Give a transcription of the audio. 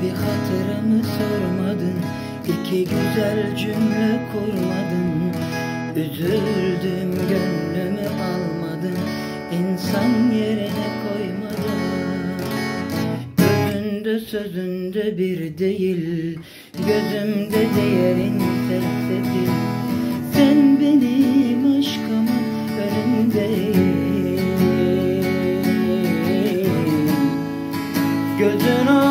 bir hatırımı sormadın, iki güzel cümle kurmadın. Üzüldüm, gönlümü almadın, insan yerine koymadın. Gözünde sözünde bir değil, gözümde değerin sessiz. Sen benim aşkımın önündeyin. Gözün